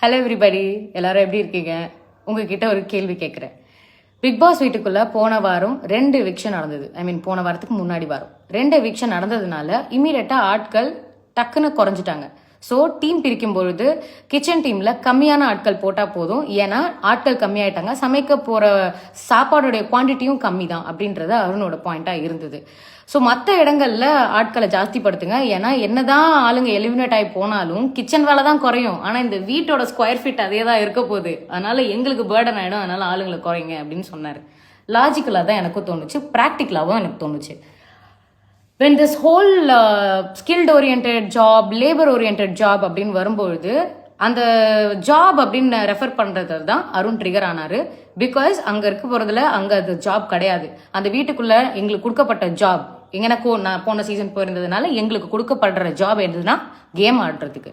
Hello everybody, எல்லாரும் எப்படி இருக்கீங்க? உங்ககிட்ட ஒரு கேள்வி கேட்குறேன். பிக் பாஸ் வீட்டுக்குள்ள போன வாரம் 2 எவிக்ஷன் நடந்தது. போன வாரத்துக்கு முன்னாடி வாரம் 2 எவிக்ஷன் நடந்ததுனால இமீடியட்டா ஆட்கள் டக்குன்னு குறைஞ்சிட்டாங்க. ஸோ டீம் பிரிக்கும் பொழுது கிச்சன் டீம்ல கம்மியான ஆட்கள் போட்டால் போதும். ஏன்னா ஆட்கள் கம்மியாயிட்டாங்க, சமைக்க போற சாப்பாடுடைய குவான்டிட்டியும் கம்மி தான் அப்படின்றது அருணோட பாயிண்டா இருந்தது. ஸோ மற்ற இடங்கள்ல ஆட்களை ஜாஸ்தி படுத்துங்க. ஏன்னா என்னதான் ஆளுங்க எலிமினேட் ஆகி போனாலும் கிச்சன் வேலை தான் குறையும். ஆனால் இந்த வீட்டோட ஸ்கொயர் ஃபீட் அதே தான் இருக்க போகுது. அதனால எங்களுக்கு பேர்டன் ஆகிடும். அதனால ஆளுங்களை குறைங்க அப்படின்னு சொன்னார். லாஜிக்கலாக தான் எனக்கும் தோணுச்சு, ப்ராக்டிக்கலாகவும் எனக்கு தோணுச்சு. when this whole skilled oriented job, labor oriented job அப்படின்னு வரும்பொழுது அந்த ஜாப் அப்படின்னு ரெஃபர் பண்ணுறது தான் அருண் ட்ரிகர் ஆனார். பிகாஸ் அங்கே இருக்க போகிறதுல அங்கே அது ஜாப் கிடையாது. அந்த வீட்டுக்குள்ளே எங்களுக்கு கொடுக்கப்பட்ட ஜாப், எனக்கும் நான் போன சீசன் போயிருந்ததுனால எங்களுக்கு கொடுக்கப்படுற ஜாப் எதுனா கேம் ஆடுறதுக்கு.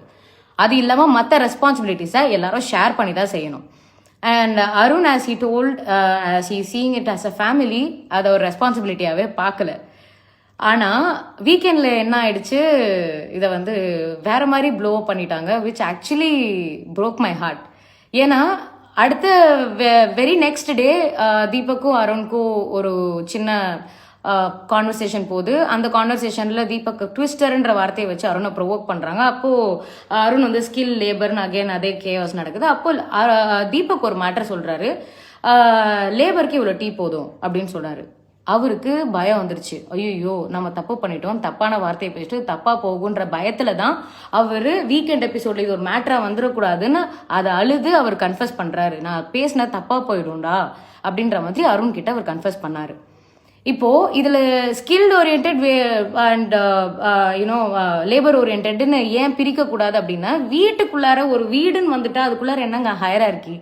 அது இல்லாமல் மற்ற ரெஸ்பான்சிபிலிட்டிஸை எல்லாரும் ஷேர் பண்ணி தான் செய்யணும். And Arun as he told, as he seeing it as a family, அதை ஒரு ரெஸ்பான்சிபிலிட்டியாகவே பார்க்கல. ஆனால் வீக்கெண்டில் என்ன ஆயிடுச்சு, இதை வேற மாதிரி ப்ளோ பண்ணிட்டாங்க, which actually broke my heart. ஏன்னா அடுத்த வெரி நெக்ஸ்ட் டே தீபக்கும் அருணுக்கும் ஒரு சின்ன கான்வர்சேஷன் போகுது. அந்த கான்வர்சேஷனில் தீபக் ட்விஸ்டர்ன்ற வார்த்தையை வச்சு அருணை ப்ரொவோக் பண்ணுறாங்க. அப்போது அருண் ஸ்கில் லேபர்னு அகேன் அதே கேவாஸ் நடக்குது. அப்போ தீபக் ஒரு மேட்டர் சொல்கிறாரு, லேபருக்கு இவ்வளோ டீ போதும் அப்படின்னு சொல்கிறாரு. அவருக்கு பயம் வந்துருச்சு. ஐயோ நம்ம தப்பு பண்ணிட்டோம், தப்பான வார்த்தையை பேசிட்டு தப்பா போகுன்ற பயத்துல தான் அவர் வீக்கெண்ட் எபிசோட்ல இது ஒரு மேட்டரா வந்துடக்கூடாதுன்னு அதை அழுது அவர் கன்ஃபஸ் பண்றாரு. நான் பேசின தப்பா போயிடும்டா அப்படின்ற மாதிரி அருண் கிட்ட அவர் கன்ஃபஸ் பண்ணாரு. இப்போ இதுல skilled orient and you know labour ஓரியன்ட்னு ஏன் பிரிக்க கூடாது அப்படின்னா, வீட்டுக்குள்ளார ஒரு வீடுன்னு வந்துட்டா அதுக்குள்ளார என்னங்க ஹையரார்கி.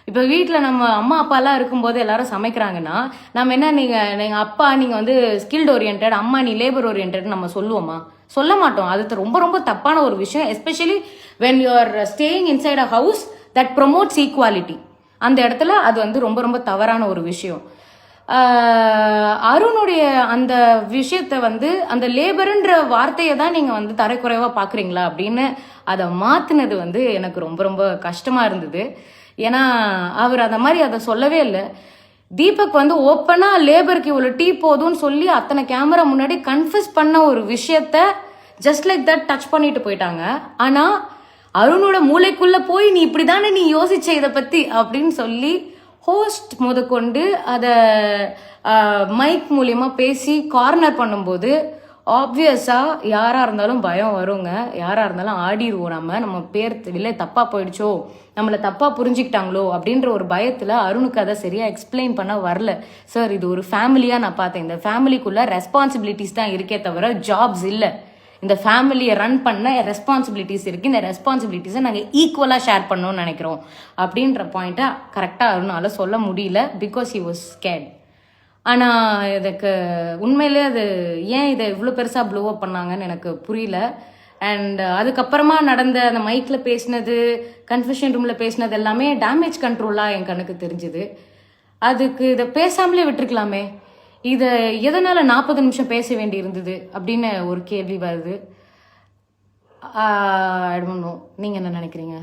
இப்போ வீட்டில் நம்ம அம்மா அப்பாலாம் இருக்கும்போது எல்லாரும் சமைக்கிறாங்கன்னா நம்ம என்ன, நீங்கள் அப்பா நீங்கள் ஸ்கில்டு ஓரியன்ட், அம்மா நீ லேபர் ஓரியன்ட் நம்ம சொல்லுவோமா? சொல்ல மாட்டோம். அது ரொம்ப ரொம்ப தப்பான ஒரு விஷயம். Especially when you are staying inside a house that promotes equality. அந்த இடத்துல அது ரொம்ப ரொம்ப தவறான ஒரு விஷயம். அருணுடைய அந்த விஷயத்த அந்த லேபருன்ற வார்த்தையை தான் நீங்கள் தரைக்குறைவாக பார்க்குறீங்களா அப்படின்னு அதை மாற்றினது எனக்கு ரொம்ப ரொம்ப கஷ்டமாக இருந்தது. ஏன்னா அவர் அந்த மாதிரி அதை சொல்லவே இல்லை. தீபக் ஓப்பனாக லேபருக்கு இவ்வளோ டீ போதும்னு சொல்லி அத்தனை கேமரா முன்னாடி கன்ஃபஸ் பண்ண ஒரு விஷயத்த ஜஸ்ட் லைக் தட் டச் பண்ணிட்டு போயிட்டாங்க. ஆனால் அருணோட மூளைக்குள்ளே போய் நீ இப்படி தானே நீ யோசிச்ச இதை பற்றி அப்படின்னு சொல்லி ஹோஸ்ட் முதற்கொண்டு அதை மைக் மூலியமாக பேசி கார்னர் பண்ணும்போது ஆப்வியஸாக யாராக இருந்தாலும் பயம் வருங்க. யாராக இருந்தாலும் ஆடிடுவோம். நம்ம பேர் இல்லை தப்பாக போயிடுச்சோ, நம்மளை தப்பாக புரிஞ்சுக்கிட்டாங்களோ அப்படின்ற ஒரு பயத்தில் அருணுக்கு அதை சரியாக எக்ஸ்பிளைன் பண்ண வரல. சார் இது ஒரு ஃபேமிலியாக நான் பார்த்தேன். இந்த ஃபேமிலிக்குள்ளே ரெஸ்பான்சிபிலிட்டிஸ் தான் இருக்கே தவிர ஜாப்ஸ் இல்லை. இந்த ஃபேமிலியை ரன் பண்ண ரெஸ்பான்சிபிலிட்டிஸ் இருக்குது. இந்த ரெஸ்பான்சிபிலிட்டிஸை நாங்கள் ஈக்குவலாக ஷேர் பண்ணோன்னு நினைக்கிறோம் அப்படின்ற பாயிண்ட்டை கரெக்டாக அருணால சொல்ல முடியல. Because he was scared. ஆனால் இதுக்கு உண்மையிலே அது ஏன் இதை இவ்வளோ பெருசாக ப்ளோ அப் பண்ணாங்கன்னு எனக்கு புரியல. அண்ட் அதுக்கப்புறமா நடந்த அந்த மைக்கில் பேசினது, கன்ஃபெஷன் ரூமில் பேசினது எல்லாமே டேமேஜ் கண்ட்ரோலாக என் கண்ணுக்கு தெரிஞ்சுது. அதுக்கு இதை பேசாமலே விட்டுருக்கலாமே. இதை எதனால் 40 நிமிஷம் பேச வேண்டி இருந்தது அப்படின்னு ஒரு கேள்வி வருது. ஐ டோன்ட் நோ, நீங்கள் என்ன நினைக்கிறீங்க?